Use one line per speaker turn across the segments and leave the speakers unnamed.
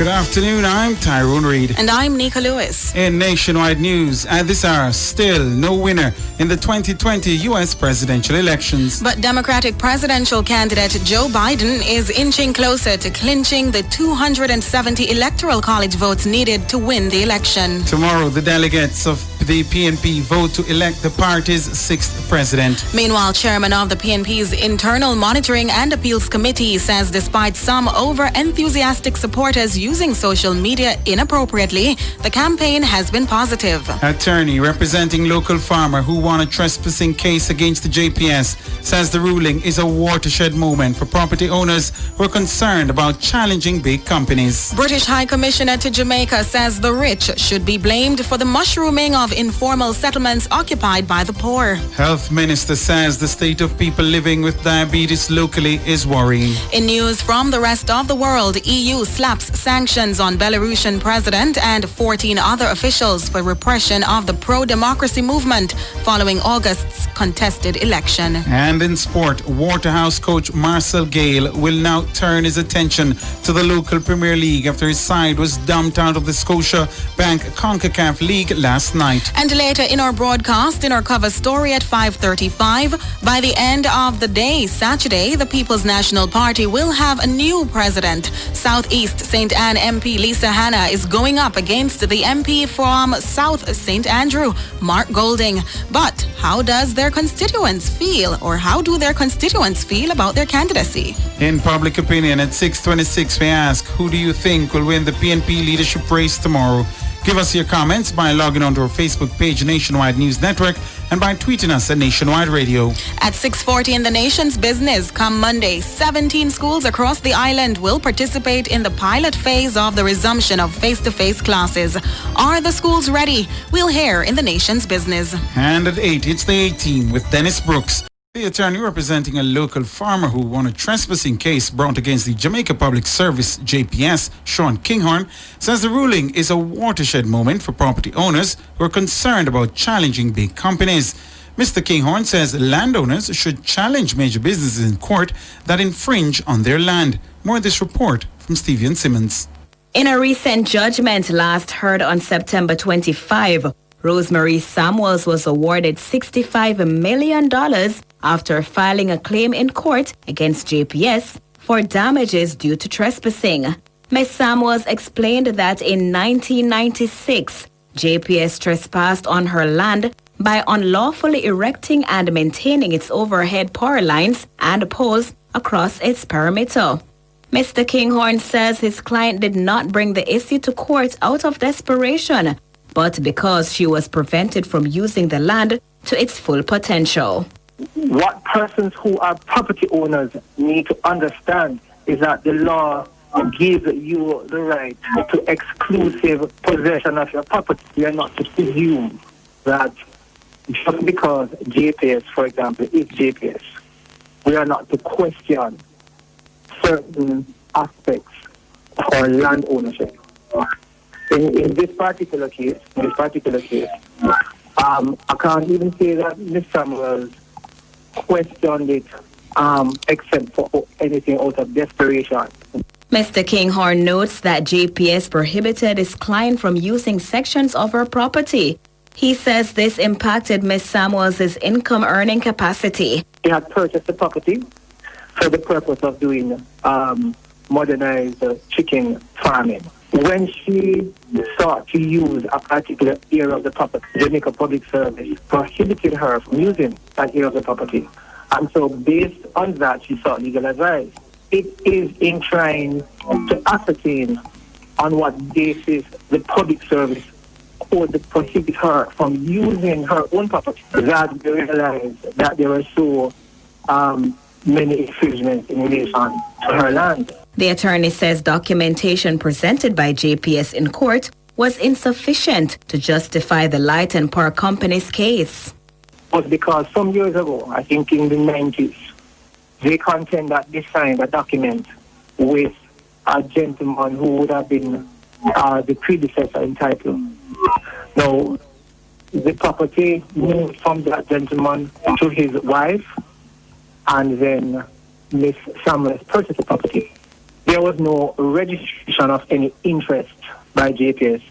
Good afternoon, I'm Tyrone Reid.
And I'm Nika Lewis.
In nationwide news, at this hour, still no winner in the 2020 U.S. presidential elections.
But Democratic presidential candidate Joe Biden is inching closer to clinching the 270 electoral college votes needed to win the election.
Tomorrow, the delegates of the PNP vote to elect the party's sixth president.
Meanwhile, chairman of the PNP's Internal Monitoring and Appeals Committee says despite some over-enthusiastic supporters using social media inappropriately, the campaign has been positive.
Attorney representing local farmer who won a trespassing case against the JPS says the ruling is a watershed moment for property owners who are concerned about challenging big companies.
British High Commissioner to Jamaica says the rich should be blamed for the mushrooming of informal settlements occupied by the poor.
Health Minister says the state of people living with diabetes locally is worrying.
In news from the rest of the world, EU slaps sanctions on Belarusian president and 14 other officials for repression of the pro-democracy movement following August's contested election.
And in sport, Waterhouse coach Marcel Gale will now turn his attention to the local Premier League after his side was dumped out of the Scotia Bank CONCACAF League last night.
And later in our broadcast, in our cover story at 5:35, by the end of the day, Saturday, the People's National Party will have a new president. Southeast St. Anne MP Lisa Hanna is going up against the MP from South St. Andrew, Mark Golding. But how does their constituents feel, or how do their constituents feel about their candidacy?
In public opinion at 6:26, we ask, who do you think will win the PNP leadership race tomorrow? Give us your comments by logging onto our Facebook page, Nationwide News Network, and by tweeting us at Nationwide Radio.
At 6:40 in the nation's business, come Monday, 17 schools across the island will participate in the pilot phase of the resumption of face-to-face classes. Are the schools ready? We'll hear in the nation's business.
And at 8, it's the A-Team with Dennis Brooks. The attorney representing a local farmer who won a trespassing case brought against the Jamaica Public Service, JPS, Sean Kinghorn, says the ruling is a watershed moment for property owners who are concerned about challenging big companies. Mr. Kinghorn says landowners should challenge major businesses in court that infringe on their land. More of this report from Steven Simmons.
In a recent judgment last heard on September 25, Rosemary Samuels was awarded $65 million after filing a claim in court against JPS for damages due to trespassing. Ms. Samuels explained that in 1996, JPS trespassed on her land by unlawfully erecting and maintaining its overhead power lines and poles across its perimeter. Mr. Kinghorn says his client did not bring the issue to court out of desperation, but because she was prevented from using the land to its full potential.
What persons who are property owners need to understand is that the law gives you the right to exclusive possession of your property. You are not to presume that just because JPS, for example, is JPS, we are not to question certain aspects of our land ownership. In this particular case, I can't even say that Ms. Samuels questioned it except for anything out of desperation.
Mr. Kinghorn notes that JPS prohibited his client from using sections of her property. He says this impacted Ms. Samuels' income earning capacity.
She had purchased the property for the purpose of doing modernized chicken farming. When she sought to use a particular area of the property, Jamaica Public Service prohibited her from using that area of the property. And so based on that, she sought legal advice. It is in trying to ascertain on what basis the public service could prohibit her from using her own property that we realized that there were so many infringements in relation to her land.
The attorney says documentation presented by JPS in court was insufficient to justify the Light and Power Company's case.
Was because some years ago, I think in the 90s, they contend that they signed a document with a gentleman who would have been the predecessor in title. Now, the property moved from that gentleman to his wife, and then Miss Samuels purchased the property. there was no registration of any interest by JPS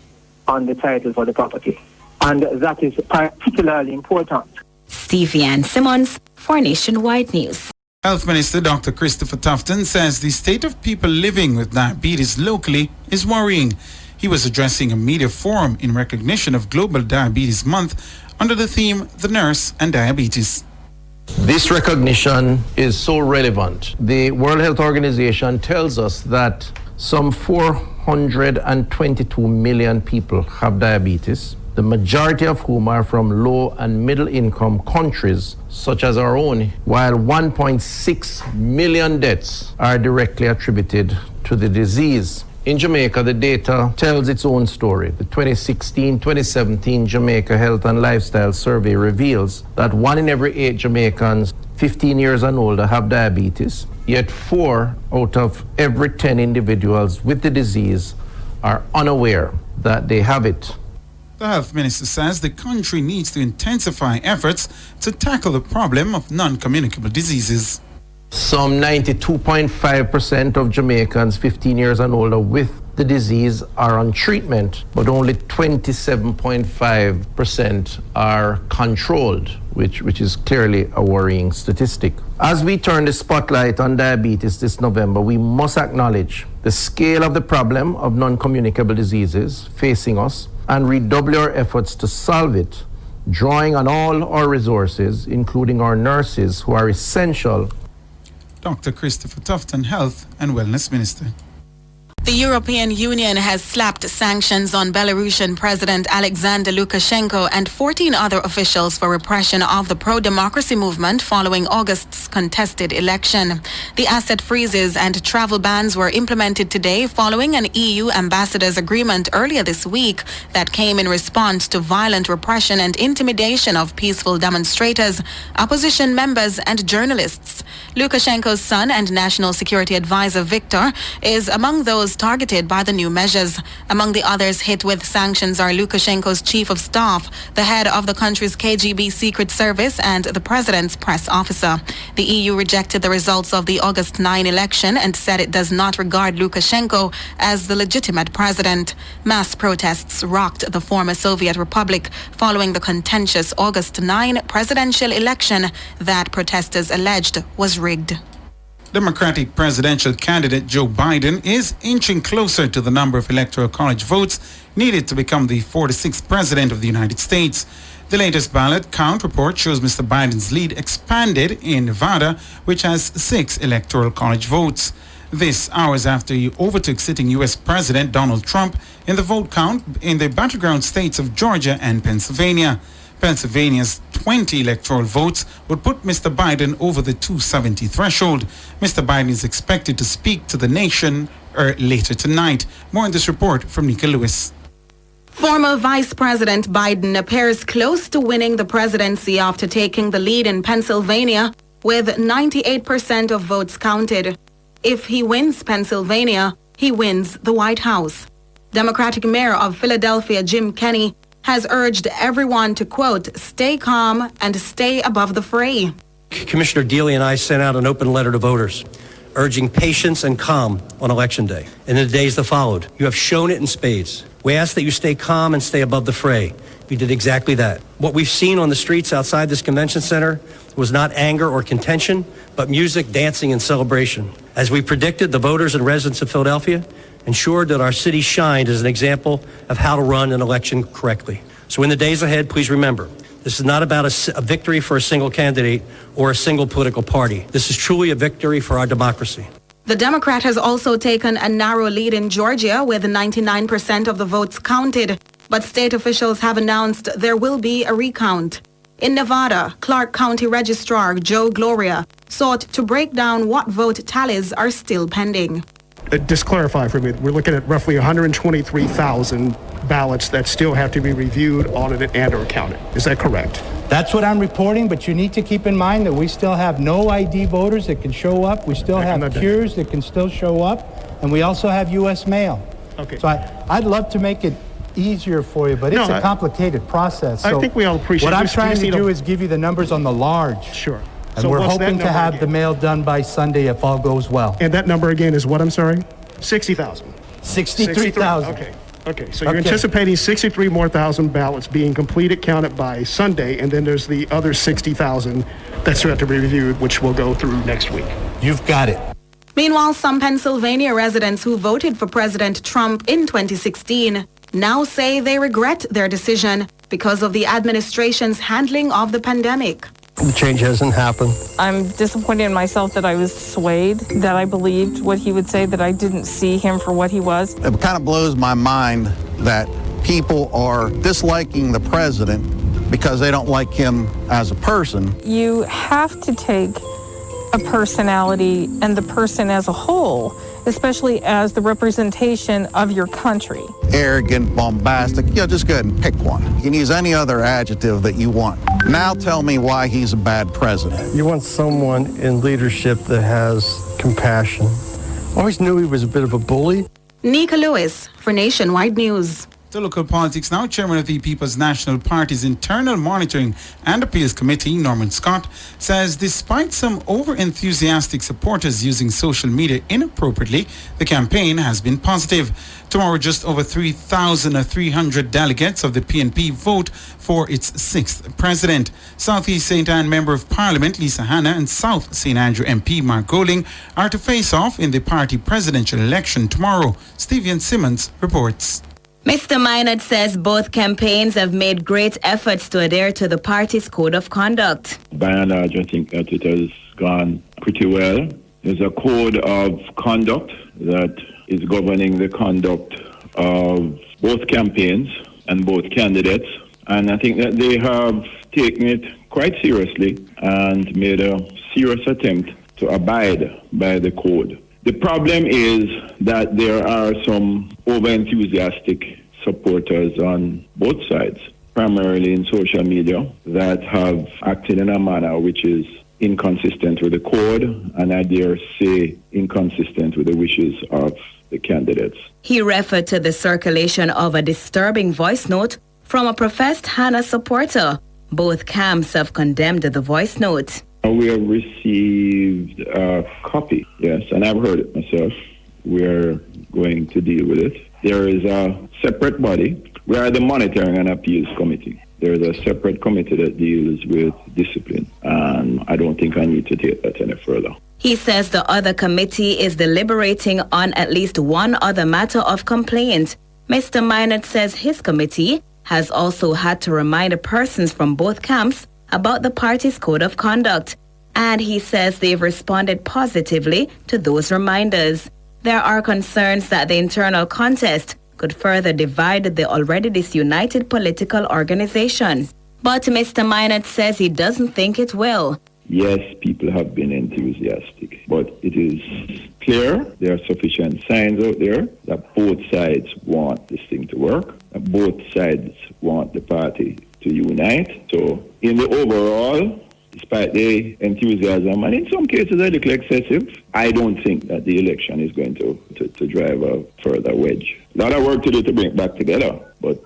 on the title for the property. And that is particularly important.
Stevie Ann Simmons for Nationwide News.
Health Minister Dr. Christopher Tufton says the state of people living with diabetes locally is worrying. He was addressing a media forum in recognition of Global Diabetes Month under the theme The Nurse and Diabetes.
This recognition is so relevant. The World Health Organization tells us that some 422 million people have diabetes, the majority of whom are from low and middle income countries such as our own, while 1.6 million deaths are directly attributed to the disease. In Jamaica, the data tells its own story. The 2016-2017 Jamaica Health and Lifestyle Survey reveals that 1 in every 8 Jamaicans 15 years and older have diabetes, yet 4 out of every 10 individuals with the disease are unaware that they have it.
The health minister says the country needs to intensify efforts to tackle the problem of non-communicable diseases.
Some 92.5% of Jamaicans 15 years and older with the disease are on treatment, but only 27.5% are controlled, which is clearly a worrying statistic. As we turn the spotlight on diabetes this November, we must acknowledge the scale of the problem of non-communicable diseases facing us and redouble our efforts to solve it, drawing on all our resources, including our nurses, who are essential.
Dr. Christopher Tufton, Health and Wellness Minister.
The European Union has slapped sanctions on Belarusian President Alexander Lukashenko and 14 other officials for repression of the pro-democracy movement following August's contested election. The asset freezes and travel bans were implemented today following an EU ambassador's agreement earlier this week that came in response to violent repression and intimidation of peaceful demonstrators, opposition members and journalists. Lukashenko's son and National Security Advisor Viktor is among those targeted by the new measures. Among the others hit with sanctions are Lukashenko's chief of staff, the head of the country's KGB Secret Service, and the president's press officer. The EU rejected the results of the August 9 election and said it does not regard Lukashenko as the legitimate president. Mass protests rocked the former Soviet Republic following the contentious August 9 presidential election that protesters alleged was rigged.
Democratic presidential candidate Joe Biden is inching closer to the number of electoral college votes needed to become the 46th president of the United States. The latest ballot count report shows Mr. Biden's lead expanded in Nevada, which has 6 electoral college votes. This hours after he overtook sitting U.S. President Donald Trump in the vote count in the battleground states of Georgia and Pennsylvania. Pennsylvania's 20 electoral votes would put Mr. Biden over the 270 threshold. Mr. Biden is expected to speak to the nation later tonight. More in this report from Nika Lewis.
Former Vice President Biden appears close to winning the presidency after taking the lead in Pennsylvania with 98% of votes counted. If he wins Pennsylvania, he wins the White House. Democratic Mayor of Philadelphia Jim Kenney has urged everyone to, quote, stay calm and stay above the fray.
Commissioner Dealey and I sent out an open letter to voters urging patience and calm on Election Day. And in the days that followed, you have shown it in spades. We ask that you stay calm and stay above the fray. You did exactly that. What we've seen on the streets outside this convention center was not anger or contention, but music, dancing, and celebration. As we predicted, the voters and residents of Philadelphia ensured that our city shined as an example of how to run an election correctly. So in the days ahead, please remember, this is not about a victory for a single candidate or a single political party. This is truly a victory for our democracy.
The Democrat has also taken a narrow lead in Georgia with 99% of the votes counted, but state officials have announced there will be a recount. In Nevada, Clark County Registrar Joe Gloria sought to break down what vote tallies are still pending.
Just clarify for me, we're looking at roughly 123,000 ballots that still have to be reviewed, audited, and or counted. Is that correct?
That's what I'm reporting, but you need to keep in mind that we still have no ID voters that can show up. We still have peers that can still show up, and we also have U.S. mail.
Okay.
So I'd love to make it easier for you, but it's a complicated process.
I think we all appreciate it.
What I'm trying to do is give you the numbers on the large.
Sure.
And
so
we're hoping to have
again?
the mail done by Sunday if all goes well.
And that number again is what, I'm sorry? 60,000.
63,000.
Okay. So you're anticipating 63 more thousand ballots being completed, counted by Sunday, and then there's the other 60,000 that still have to be reviewed, which will go through next week.
You've got it.
Meanwhile, some Pennsylvania residents who voted for President Trump in 2016 now say they regret their decision because of the administration's handling of the pandemic.
The change hasn't happened.
I'm disappointed in myself that I was swayed, that I believed what he would say, that I didn't see him for what he was.
It kind of blows my mind that people are disliking the president because they don't like him as a person.
You have to take a personality and the person as a whole, especially as the representation of your country.
Arrogant, bombastic, just go ahead and pick one. You can use any other adjective that you want. Now tell me why he's a bad president.
You want someone in leadership that has compassion. Always knew he was a bit of a bully.
Nika Lewis for Nationwide News.
To local politics now, Chairman of the People's National Party's Internal Monitoring and Appeals Committee, Norman Scott, says despite some over-enthusiastic supporters using social media inappropriately, the campaign has been positive. Tomorrow, just over 3,300 delegates of the PNP vote for its sixth president. Southeast St. Anne Member of Parliament Lisa Hanna and South St. Andrew MP Mark Golding are to face off in the party presidential election tomorrow. Steven Simmons reports.
Mr. Minot says both campaigns have made great efforts to adhere to the party's code of conduct.
By and large, I think that it has gone pretty well. There's a code of conduct that is governing the conduct of both campaigns and both candidates. And I think that they have taken it quite seriously and made a serious attempt to abide by the code. The problem is that there are some over-enthusiastic supporters on both sides, primarily in social media, that have acted in a manner which is inconsistent with the code and I dare say inconsistent with the wishes of the candidates.
He referred to the circulation of a disturbing voice note from a professed Hannah supporter. Both camps have condemned the voice note.
We have received a copy, yes, and I've heard it myself. We're going to deal with it. There is a separate body. We are the Monitoring and Appeals Committee. There is a separate committee that deals with discipline, and I don't think I need to take that any further.
He says the other committee is deliberating on at least one other matter of complaint. Mr. Minot says his committee has also had to remind persons from both camps about the party's code of conduct, and he says they've responded positively to those reminders. There are concerns that the internal contest could further divide the already disunited political organization. But Mr. Minot says he doesn't think it will.
Yes, people have been enthusiastic, but it is clear there are sufficient signs out there that both sides want this thing to work, that both sides want the party to unite. So in the overall, despite the enthusiasm, and in some cases a little excessive, I don't think that the election is going to drive a further wedge. A lot of work to do to bring it back together, but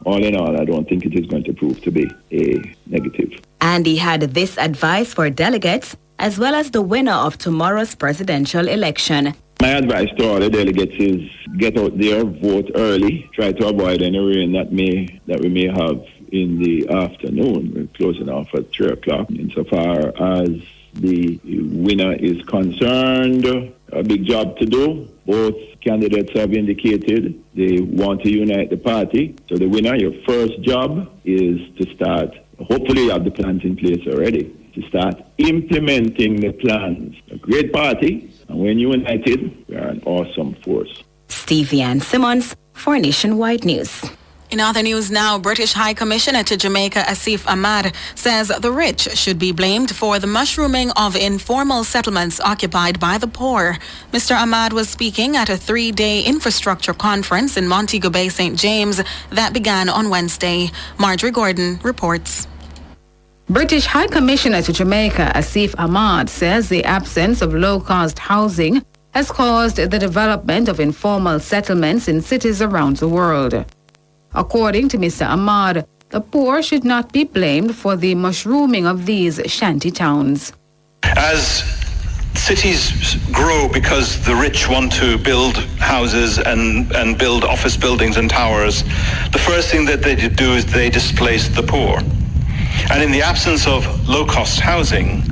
all in all, I don't think it is going to prove to be a negative.
And he had this advice for delegates, as well as the winner of tomorrow's presidential election.
My advice to all the delegates is get out there, vote early, try to avoid any rain that we may have in the afternoon. We're closing off at 3 o'clock. Insofar as the winner is concerned, a big job to do. Both candidates have indicated they want to unite the party. So the winner, your first job is to start, hopefully you have the plans in place already, to start implementing the plans. A great party, and when united, we are an awesome force.
Steven Simmons for Nationwide News.
In other news now, British High Commissioner to Jamaica Asif Ahmad says the rich should be blamed for the mushrooming of informal settlements occupied by the poor. Mr. Ahmad was speaking at a 3-day infrastructure conference in Montego Bay, St. James that began on Wednesday. Marjorie Gordon reports.
British High Commissioner to Jamaica Asif Ahmad says the absence of low-cost housing has caused the development of informal settlements in cities around the world. According to Mr. Ahmad, the poor should not be blamed for the mushrooming of these shanty towns.
As cities grow because the rich want to build houses and build office buildings and towers. The first thing that they do is they displace the poor. And in the absence of low-cost housing,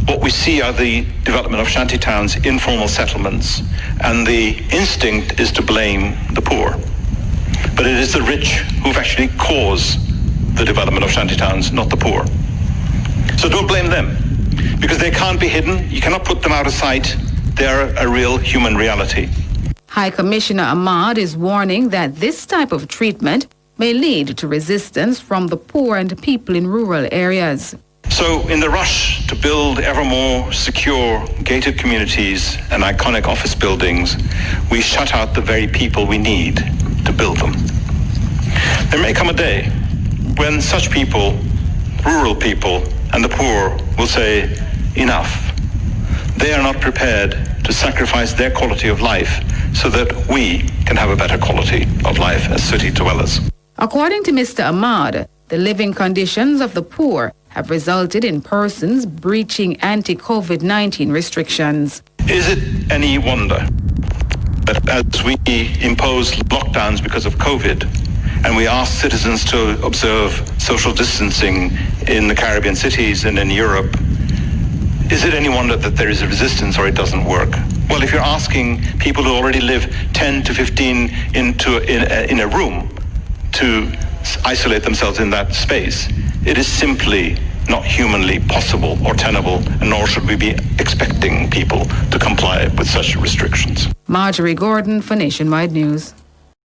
what we see are the development of shanty towns, informal settlements, and the instinct is to blame the poor. But it is the rich who've actually caused the development of shanty towns, not the poor. So don't blame them, because they can't be hidden. You cannot put them out of sight. They're a real human reality.
High Commissioner Ahmad is warning that this type of treatment may lead to resistance from the poor and people in rural areas.
So in the rush to build ever more secure, gated communities and iconic office buildings, we shut out the very people we need to build them. There may come a day when such people, rural people, and the poor will say, enough. They are not prepared to sacrifice their quality of life so that we can have a better quality of life as city dwellers.
According to Mr. Ahmad, the living conditions of the poor have resulted in persons breaching anti-COVID-19 restrictions.
Is it any wonder that as we impose lockdowns because of COVID, and we ask citizens to observe social distancing in the Caribbean cities and in Europe, is it any wonder that there is a resistance or it doesn't work? Well, if you're asking people who already live 10 to 15 in a room to isolate themselves in that space, it is simply not humanly possible or tenable, and nor should we be expecting people to comply with such restrictions.
Marjorie Gordon for Nationwide News.